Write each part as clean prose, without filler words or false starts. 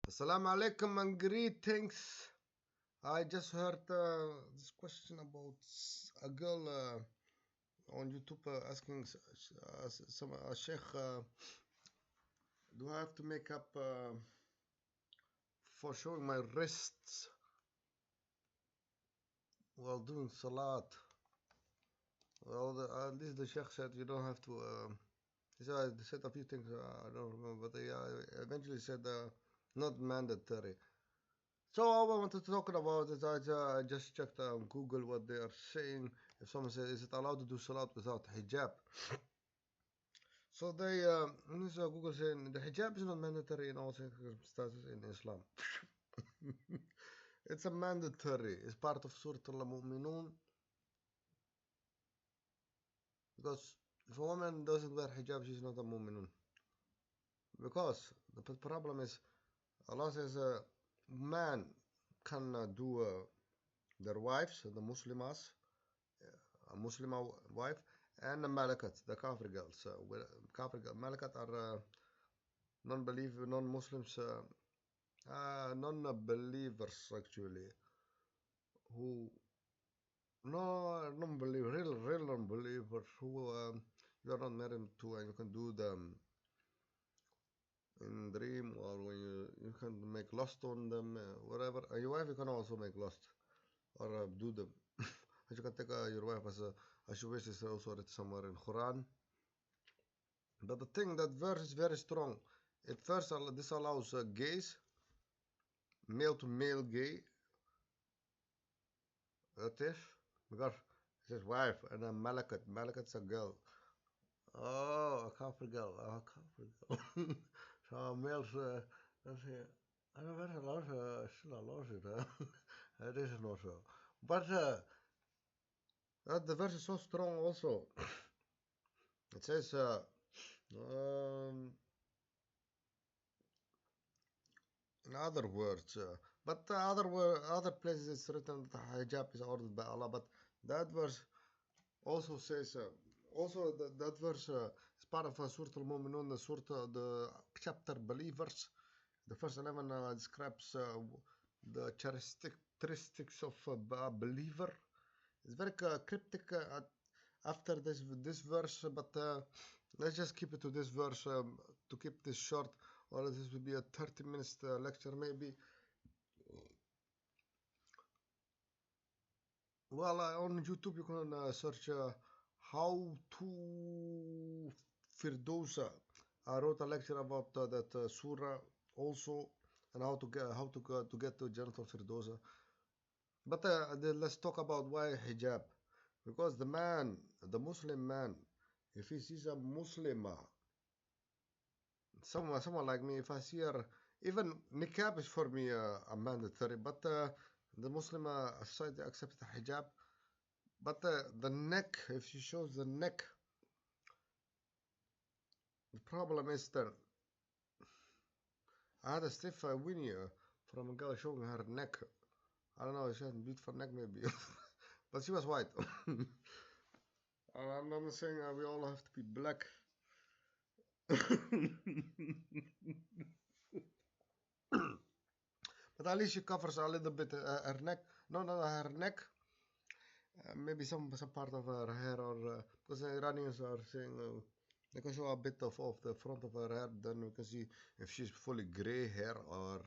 Assalamu alaikum and greetings. I just heard this question about a girl on YouTube asking some sheikh, do I have to make up for showing my wrists while doing salat? Well, at least the sheikh said you don't have to. He said a few things I don't remember, but he eventually said not mandatory. So all I wanted to talk about is I just checked on Google what they are saying. If someone says, is it allowed to do salat without hijab? So they, Google saying the hijab is not mandatory in all circumstances in Islam. It's a mandatory. It's part of Surah Al-Mu'minun. Because if a woman doesn't wear hijab, she's not a mu'minun. Because the problem is, Allah says a man can do their wives, the Muslimas, a Muslima wife, and the Malakat, the Kafir girls. Kafir Malakat are non-Muslims, non-believers actually, who non-believer, real non-believers who you are not married to, and you can do them in dream or when you can make lust on them, whatever. And your wife you can also make lust or do them. As you can take your wife as you wish is also written somewhere in Quran. But the thing, that verse is very strong. It first disallows gays, male to male gay. That is because it says wife and then Malakat. Malakat's a girl. Oh, a Kafir girl. Oh, a Kafir girl. So males, dan zeg je, I don't know, still allows it. It is not so. But the verse is so strong also. It says, in other words, but other places it's written that hijab is ordered by Allah. But that verse also says, that verse is part of Surah Al-Mu'minun, the chapter Believers. The first 11 describes the characteristics of a believer. It's very cryptic after this verse, but let's just keep it to this verse to keep this short, or this will be a 30 minutes lecture maybe. Well, on YouTube you can search how to Firdosa. I wrote a lecture about that surah also, and how to get to Jannat al-Firdosa. But let's talk about why hijab. Because the Muslim man, if he sees a Muslimah, someone like me, if I see her, even niqab is for me a mandatory, but the Muslim society accepts the hijab. But the neck, if she shows the neck, the problem is that I had a stiff Winnie from a girl showing her neck. I don't know, she had a beautiful neck maybe, but she was white. I'm not saying we all have to be black. But at least she covers a little bit her neck. No, not her neck. Maybe some part of her hair, or because the Iranians are saying they can show a bit of the front of her hair. Then we can see if she's fully gray hair, or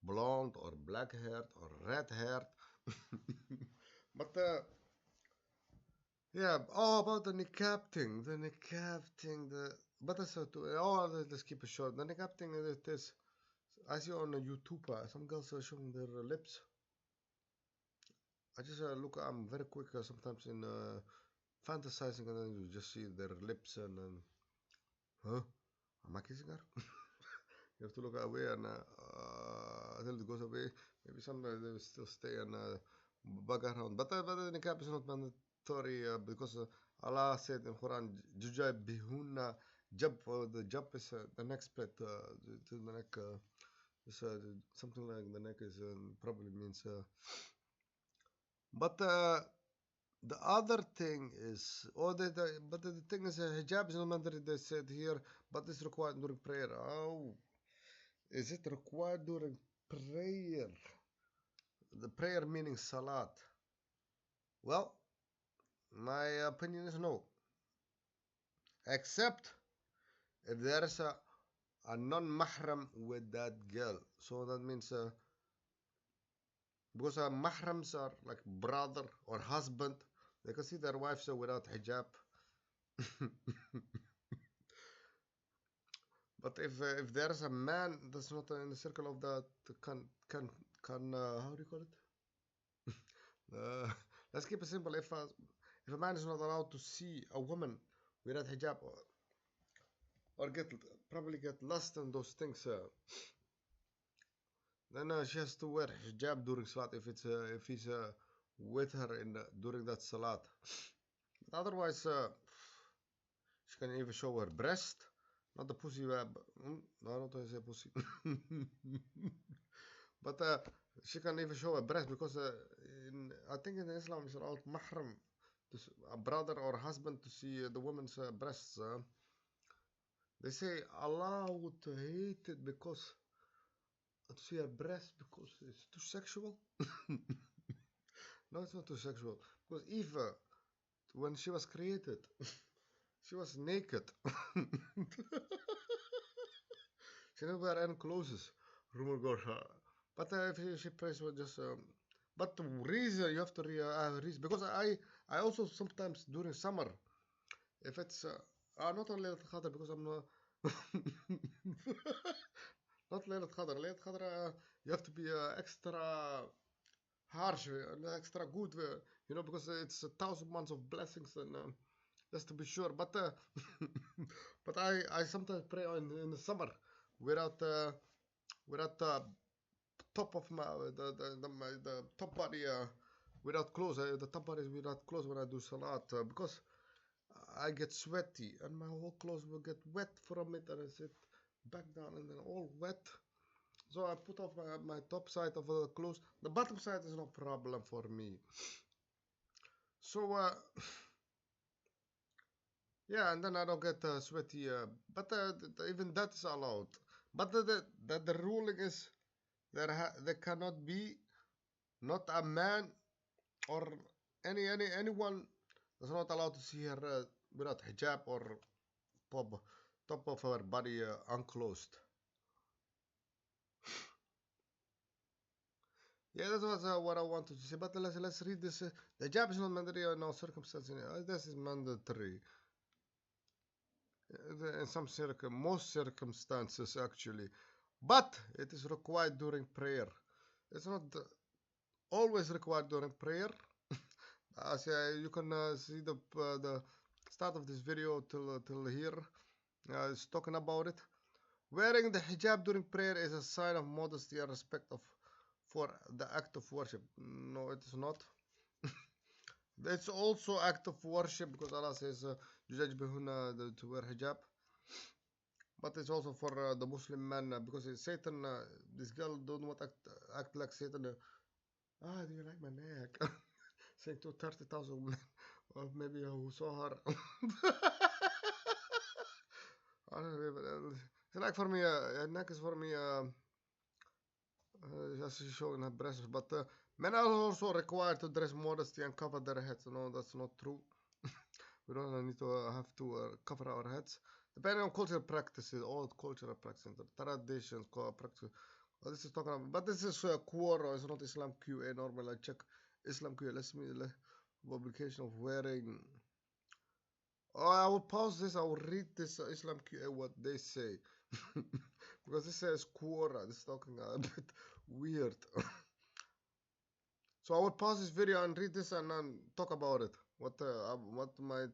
blonde, or black haired, or red haired. But yeah. Oh, about the niqab thing. The niqab thing. But that's let's keep it short. The niqab thing is it is. I see on YouTube, some girls are showing their lips. I just look. I'm very quick sometimes in fantasizing, and then you just see their lips, and then, huh? Am I kissing her? You have to look away, and until it goes away. Maybe sometimes they will still stay and bug around. But the niqab is not mandatory because Allah said in Quran, "Jujay bihunna jab." The jab is the neck split to the neck. Something like the neck is probably means. But the other thing is, but the thing is, hijab is not mandatory. They said here, but it's required during prayer. Oh, Is it required during prayer? The prayer meaning salat. Well, my opinion is no. Except if there is a non-mahram with that girl. So that means because mahrams are like brother or husband, they can see their wives without hijab. But if there is a man that's not in the circle of that, can how do you call it? Uh, let's keep it simple. If a man is not allowed to see a woman without hijab, or get probably get lost in those things, then she has to wear hijab during salat if he's with her in during that salat. But otherwise, she can even show her breast, not the pussy. No, I don't want to say pussy. But she can even show her breast because I think in Islam it's allowed mahram, a brother or husband to see the woman's breasts. They say Allah would hate it because to see her breast because it's too sexual. No, it's not too sexual. Because Eve, when she was created, she was naked. She never wear any clothes. Rumor goes, but if she prays with just, but the reason you have to have a reason because I also sometimes during summer, if it's not only Laylat Qadr because I'm not not Laylat Qadr. Laylat Qadr, you have to be extra harsh, extra good, because it's 1,000 months of blessings and just to be sure. But but I sometimes pray in the summer without without top of my the top body without clothes. The top body is without clothes when I do salat because I get sweaty and my whole clothes will get wet from it and I sit back down and then all wet. So I put off my top side of the clothes. The bottom side is no problem for me. So yeah, and then I don't get sweaty. But even that is allowed. But the ruling is there cannot be not a man or anyone is not allowed to see her without hijab or top of her body unclosed. Yeah, that was what I wanted to say. But let's read this. The hijab is not mandatory in all circumstances. This is mandatory in most circumstances actually, but it is required during prayer. It's not always required during prayer. As you can see the start of this video till here is talking about it. Wearing the hijab during prayer is a sign of modesty and respect for the act of worship. No, it is not. It's also act of worship because Allah says, "Judge behuna to wear hijab." But it's also for the Muslim man because Satan, this girl don't want act like Satan. Do you like my neck? Saying to 30,000 men, or maybe who saw her. I don't know, it's like for me, neck is for me. Just showing her breasts, but men are also required to dress modesty and cover their heads. No, that's not true. We don't need to have to cover our heads. Depending on cultural practices, old cultural practices, traditions, practices. Well, this is talking about, but this is Quora, it's not Islam QA. Normally, I check Islam QA. Let's me publication of wearing. Oh, I will pause this. I will read this Islam QA what they say because this says Quora. This is talking a bit weird. So I will pause this video and read this and then talk about it. What my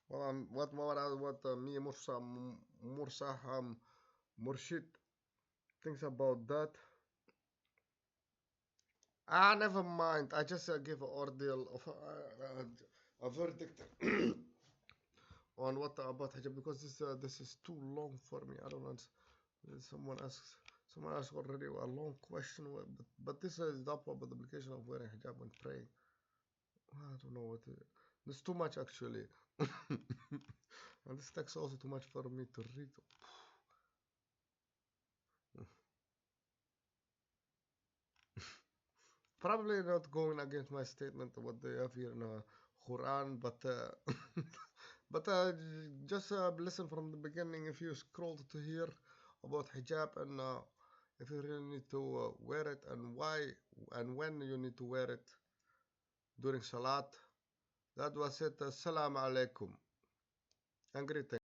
what me Mursa Murshid thinks about that. Never mind. I just give an ordeal of a verdict on what about hijab because this is too long for me. I don't know. Someone asked already a long question, but this is the application of wearing hijab when praying. I don't know what. It's too much actually, and this text also too much for me to read. probably not going against my statement of what they have here in the Quran, but but just listen from the beginning. If you scroll to here about hijab and if you really need to wear it and why and when you need to wear it during salat, that was it. Assalamu alaikum and greetings.